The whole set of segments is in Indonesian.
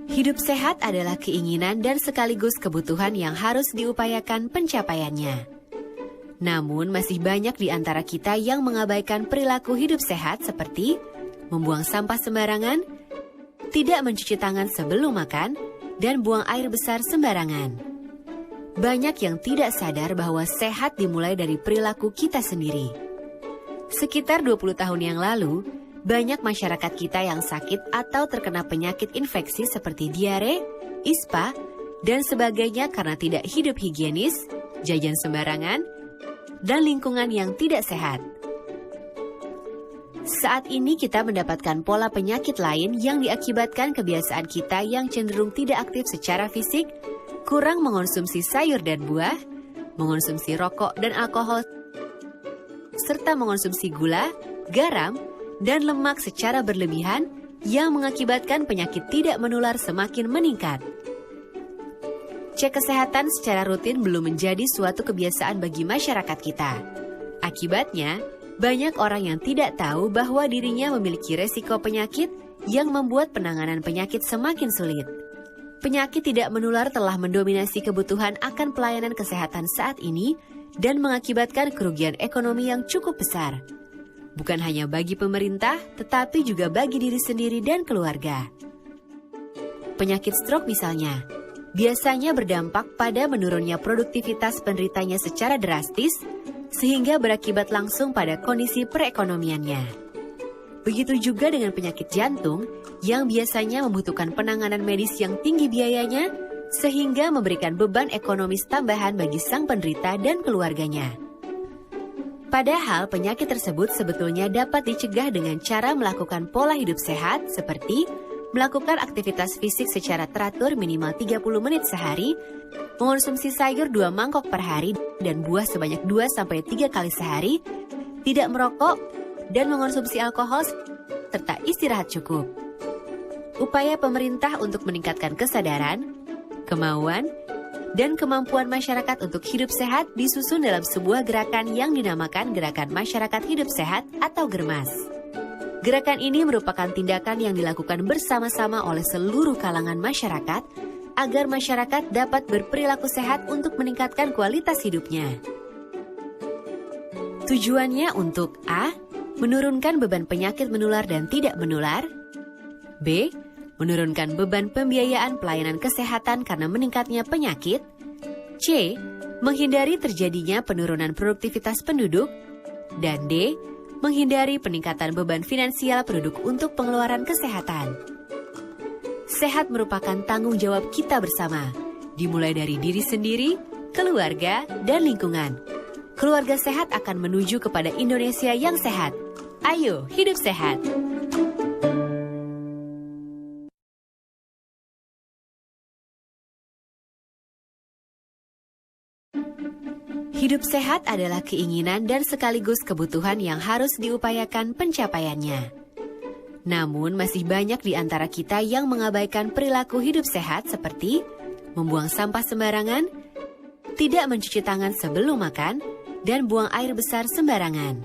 Hidup sehat adalah keinginan dan sekaligus kebutuhan yang harus diupayakan pencapaiannya. Namun masih banyak di antara kita yang mengabaikan perilaku hidup sehat seperti membuang sampah sembarangan, tidak mencuci tangan sebelum makan, dan buang air besar sembarangan. Banyak yang tidak sadar bahwa sehat dimulai dari perilaku kita sendiri. Sekitar 20 tahun yang lalu, banyak masyarakat kita yang sakit atau terkena penyakit infeksi seperti diare, ispa, dan sebagainya karena tidak hidup higienis, jajan sembarangan, dan lingkungan yang tidak sehat. Saat ini kita mendapatkan pola penyakit lain yang diakibatkan kebiasaan kita yang cenderung tidak aktif secara fisik, kurang mengonsumsi sayur dan buah, mengonsumsi rokok dan alkohol, serta mengonsumsi gula, garam, dan lemak secara berlebihan yang mengakibatkan penyakit tidak menular semakin meningkat. Cek kesehatan secara rutin belum menjadi suatu kebiasaan bagi masyarakat kita. Akibatnya, banyak orang yang tidak tahu bahwa dirinya memiliki resiko penyakit yang membuat penanganan penyakit semakin sulit. Penyakit tidak menular telah mendominasi kebutuhan akan pelayanan kesehatan saat ini dan mengakibatkan kerugian ekonomi yang cukup besar. Bukan hanya bagi pemerintah, tetapi juga bagi diri sendiri dan keluarga. Penyakit stroke misalnya, biasanya berdampak pada menurunnya produktivitas penderitanya secara drastis, sehingga berakibat langsung pada kondisi perekonomiannya. Begitu juga dengan penyakit jantung, yang biasanya membutuhkan penanganan medis yang tinggi biayanya, sehingga memberikan beban ekonomis tambahan bagi sang penderita dan keluarganya. Padahal penyakit tersebut sebetulnya dapat dicegah dengan cara melakukan pola hidup sehat seperti melakukan aktivitas fisik secara teratur minimal 30 menit sehari, mengonsumsi sayur 2 mangkok per hari dan buah sebanyak 2-3 kali sehari, tidak merokok, dan mengonsumsi alkohol, serta istirahat cukup. Upaya pemerintah untuk meningkatkan kesadaran, kemauan, dan kemampuan masyarakat untuk hidup sehat disusun dalam sebuah gerakan yang dinamakan Gerakan Masyarakat Hidup Sehat atau GERMAS. Gerakan ini merupakan tindakan yang dilakukan bersama-sama oleh seluruh kalangan masyarakat agar masyarakat dapat berperilaku sehat untuk meningkatkan kualitas hidupnya. Tujuannya untuk A. Menurunkan beban penyakit menular dan tidak menular, B. Menurunkan beban pembiayaan pelayanan kesehatan karena meningkatnya penyakit, C. Menghindari terjadinya penurunan produktivitas penduduk, dan D. Menghindari peningkatan beban finansial penduduk untuk pengeluaran kesehatan. Sehat merupakan tanggung jawab kita bersama, dimulai dari diri sendiri, keluarga, dan lingkungan. Keluarga sehat akan menuju kepada Indonesia yang sehat. Ayo, hidup sehat! Hidup sehat adalah keinginan dan sekaligus kebutuhan yang harus diupayakan pencapaiannya. Namun masih banyak di antara kita yang mengabaikan perilaku hidup sehat seperti membuang sampah sembarangan, tidak mencuci tangan sebelum makan, dan buang air besar sembarangan.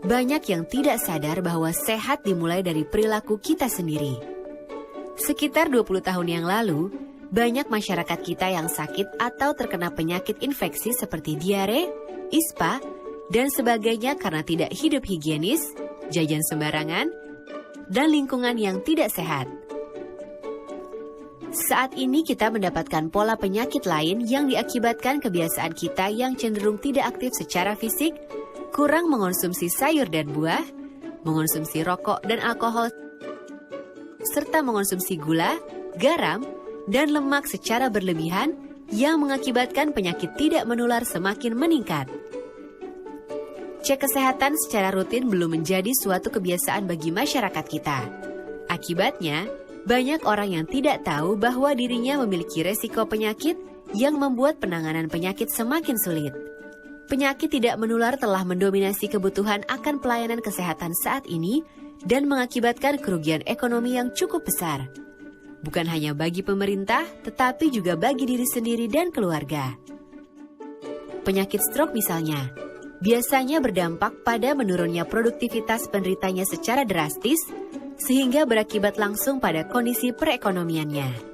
Banyak yang tidak sadar bahwa sehat dimulai dari perilaku kita sendiri. Sekitar 20 tahun yang lalu, banyak masyarakat kita yang sakit atau terkena penyakit infeksi seperti diare, ispa, dan sebagainya karena tidak hidup higienis, jajan sembarangan, dan lingkungan yang tidak sehat. Saat ini kita mendapatkan pola penyakit lain yang diakibatkan kebiasaan kita yang cenderung tidak aktif secara fisik, kurang mengonsumsi sayur dan buah, mengonsumsi rokok dan alkohol, serta mengonsumsi gula, garam, dan lemak secara berlebihan yang mengakibatkan penyakit tidak menular semakin meningkat. Cek kesehatan secara rutin belum menjadi suatu kebiasaan bagi masyarakat kita. Akibatnya, banyak orang yang tidak tahu bahwa dirinya memiliki resiko penyakit yang membuat penanganan penyakit semakin sulit. Penyakit tidak menular telah mendominasi kebutuhan akan pelayanan kesehatan saat ini dan mengakibatkan kerugian ekonomi yang cukup besar. Bukan hanya bagi pemerintah, tetapi juga bagi diri sendiri dan keluarga. Penyakit stroke misalnya, biasanya berdampak pada menurunnya produktivitas penderitanya secara drastis, sehingga berakibat langsung pada kondisi perekonomiannya.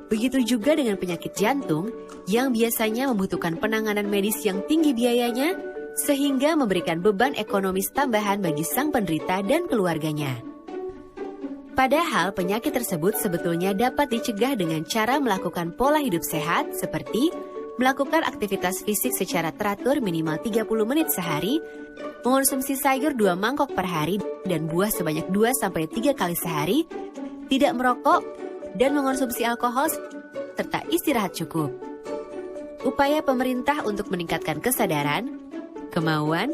Begitu juga dengan penyakit jantung yang biasanya membutuhkan penanganan medis yang tinggi biayanya, sehingga memberikan beban ekonomis tambahan bagi sang penderita dan keluarganya. Padahal penyakit tersebut sebetulnya dapat dicegah dengan cara melakukan pola hidup sehat seperti melakukan aktivitas fisik secara teratur minimal 30 menit sehari, mengonsumsi sayur 2 mangkok per hari dan buah sebanyak 2-3 kali sehari, tidak merokok, dan mengonsumsi alkohol, serta istirahat cukup. Upaya pemerintah untuk meningkatkan kesadaran, kemauan,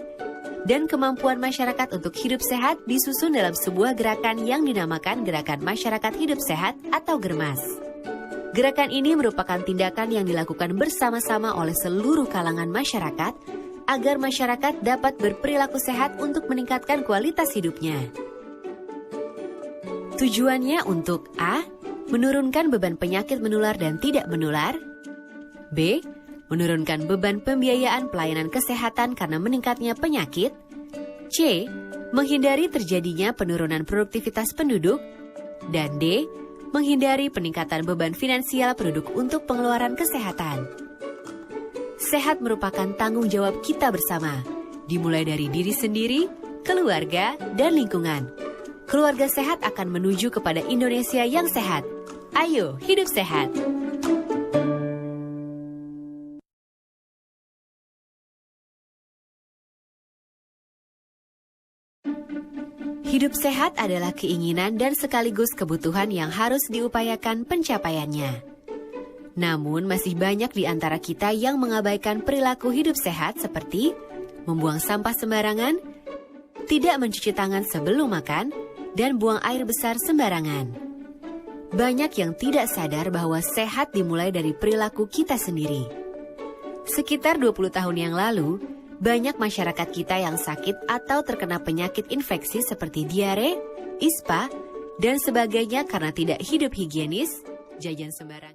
dan kemampuan masyarakat untuk hidup sehat disusun dalam sebuah gerakan yang dinamakan Gerakan Masyarakat Hidup Sehat atau GERMAS. Gerakan ini merupakan tindakan yang dilakukan bersama-sama oleh seluruh kalangan masyarakat agar masyarakat dapat berperilaku sehat untuk meningkatkan kualitas hidupnya. Tujuannya untuk A. Menurunkan beban penyakit menular dan tidak menular. B. Menurunkan beban pembiayaan pelayanan kesehatan karena meningkatnya penyakit. C. Menghindari terjadinya penurunan produktivitas penduduk. Dan D. Menghindari peningkatan beban finansial penduduk untuk pengeluaran kesehatan. Sehat merupakan tanggung jawab kita bersama, dimulai dari diri sendiri, keluarga, dan lingkungan. Keluarga sehat akan menuju kepada Indonesia yang sehat. Ayo, hidup sehat! Hidup sehat adalah keinginan dan sekaligus kebutuhan yang harus diupayakan pencapaiannya. Namun, masih banyak di antara kita yang mengabaikan perilaku hidup sehat seperti membuang sampah sembarangan, tidak mencuci tangan sebelum makan, dan buang air besar sembarangan. Banyak yang tidak sadar bahwa sehat dimulai dari perilaku kita sendiri. Sekitar 20 tahun yang lalu, banyak masyarakat kita yang sakit atau terkena penyakit infeksi seperti diare, ispa, dan sebagainya karena tidak hidup higienis, jajan sembarangan.